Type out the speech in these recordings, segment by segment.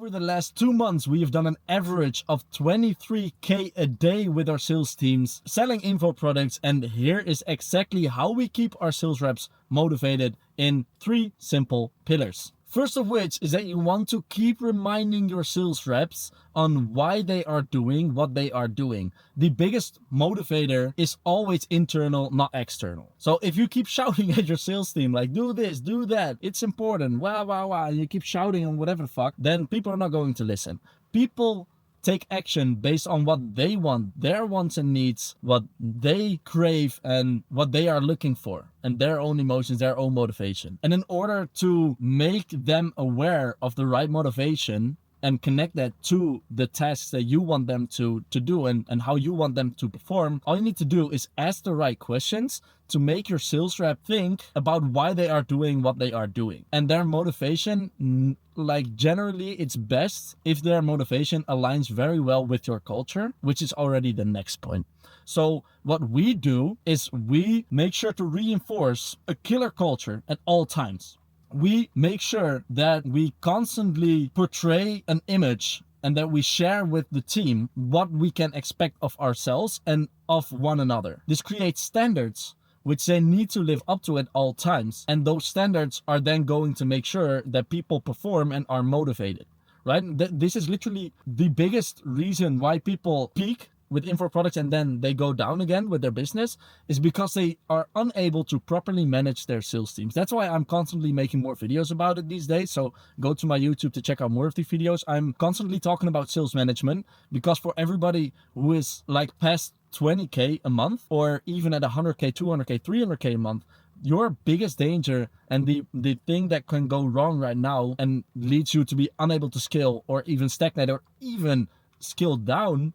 over the last 2 months, we have done an average of 23K a day with our sales teams selling info products. And here is exactly how we keep our sales reps motivated in 3 simple pillars. First of which is that you want to keep reminding your sales reps on why they are doing what they are doing. The biggest motivator is always internal, not external. So if you keep shouting at your sales team, like, do this, do that, it's important, and you keep shouting on whatever the fuck, then people are not going to listen. People take action based on what they want, their wants and needs, what they crave and what they are looking for, and their own emotions, their own motivation. And in order to make them aware of the right motivation and connect that to the tasks that you want them to do and how you want them to perform, all you need to do is ask the right questions to make your sales rep think about why they are doing what they are doing. And their motivation, like generally it's best if their motivation aligns very well with your culture, which is already the next point. So what we do is we make sure to reinforce a killer culture at all times. We make sure that we constantly portray an image and that we share with the team what we can expect of ourselves and of one another. This creates standards which they need to live up to at all times. And those standards are then going to make sure that people perform and are motivated, right? This is literally the biggest reason why people peak with info products and then they go down again with their business, is because they are unable to properly manage their sales teams. That's why I'm constantly making more videos about it these days. So go to my YouTube to check out more of the videos. I'm constantly talking about sales management because for everybody who is like past 20K a month or even at 100K, 200K, 300K a month, your biggest danger and the thing that can go wrong right now and leads you to be unable to scale or even stagnate or even scale down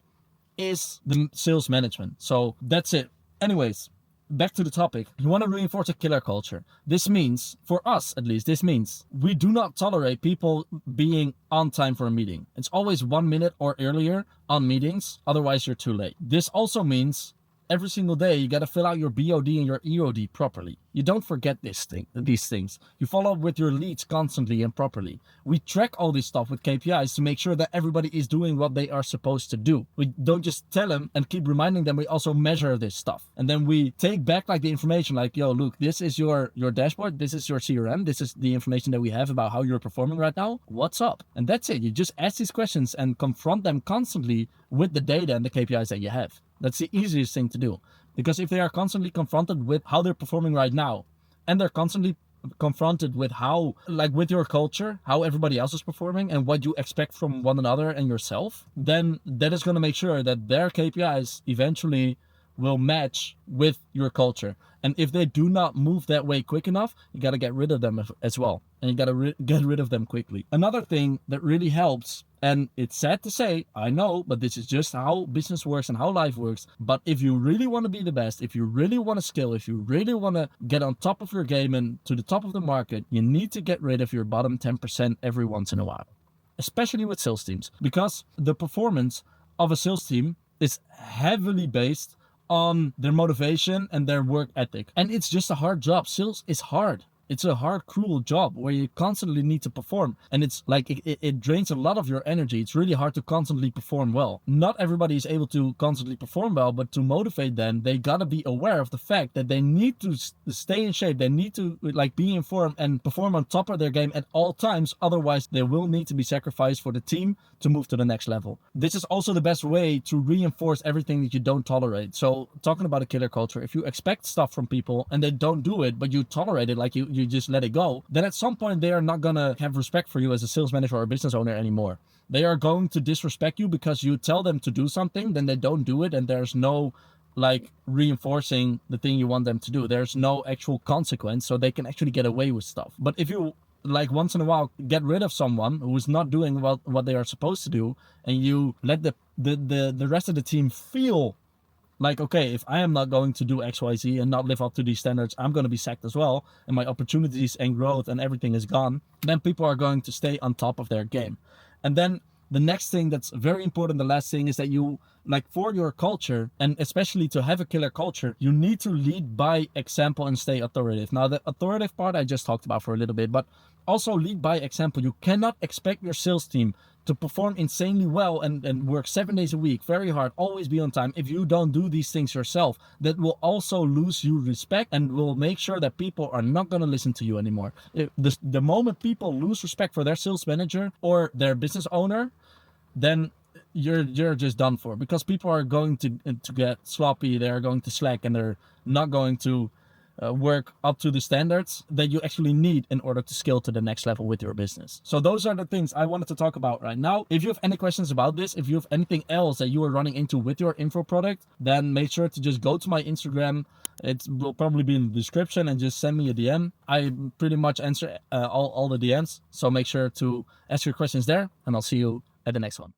is the sales management. So that's it. Anyways, back to the topic. You want to reinforce a killer culture. This means, for us at least, this means we do not tolerate people being on time for a meeting. It's always 1 minute or earlier on meetings, otherwise you're too late. This also means every single day you got to fill out your BOD and your EOD properly. You don't forget these things. You follow up with your leads constantly and properly. We track all this stuff with KPIs to make sure that everybody is doing what they are supposed to do. We don't just tell them and keep reminding them, we also measure this stuff. And then we take back like the information like, yo, look, this is your dashboard, this is your CRM, this is the information that we have about how you're performing right now. What's up? And that's it. You just ask these questions and confront them constantly with the data and the KPIs that you have. That's the easiest thing to do. Because if they are constantly confronted with how they're performing right now, and they're constantly confronted with how, like with your culture, how everybody else is performing and what you expect from one another and yourself, then that is going to make sure that their KPIs eventually will match with your culture. And if they do not move that way quick enough, you got to get rid of them as well. And you got to get rid of them quickly. Another thing that really helps, and it's sad to say, I know, but this is just how business works and how life works. But if you really want to be the best, if you really want to scale, if you really want to get on top of your game and to the top of the market, you need to get rid of your bottom 10% every once in a while, especially with sales teams, because the performance of a sales team is heavily based on their motivation and their work ethic. And it's just a hard job. Sales is hard. It's a hard, cruel job where you constantly need to perform. And it's like, it drains a lot of your energy. It's really hard to constantly perform well. Not everybody is able to constantly perform well, but to motivate them, they gotta be aware of the fact that they need to stay in shape. They need to like be informed and perform on top of their game at all times. Otherwise, they will need to be sacrificed for the team to move to the next level. This is also the best way to reinforce everything that you don't tolerate. So talking about a killer culture, if you expect stuff from people and they don't do it, but you tolerate it, like you just let it go, then at some point they are not gonna have respect for you as a sales manager or a business owner anymore. They are going to disrespect you because you tell them to do something, then they don't do it, and there's no like reinforcing the thing you want them to do. There's no actual consequence, so they can actually get away with stuff. But if you like once in a while get rid of someone who is not doing what they are supposed to do, and you let the rest of the team feel like, okay, if I am not going to do XYZ and not live up to these standards, I'm going to be sacked as well, and my opportunities and growth and everything is gone, then people are going to stay on top of their game. And then the next thing that's very important, the last thing, is that you, like for your culture, and especially to have a killer culture, you need to lead by example and stay authoritative. Now, the authoritative part I just talked about for a little bit, but Also lead by example. You cannot expect your sales team to perform insanely well and work 7 days a week, very hard, always be on time, if you don't do these things yourself. That will also lose you respect and will make sure that people are not going to listen to you anymore. The moment people lose respect for their sales manager or their business owner, then you're just done for, because people are going to get sloppy, they're going to slack, and they're not going to work up to the standards that you actually need in order to scale to the next level with your business. So those are the things I wanted to talk about right now. If you have any questions about this, if you have anything else that you are running into with your info product, then make sure to just go to my Instagram. It will probably be in the description, and just send me a DM. I pretty much answer all the DMs. So make sure to ask your questions there, and I'll see you at the next one.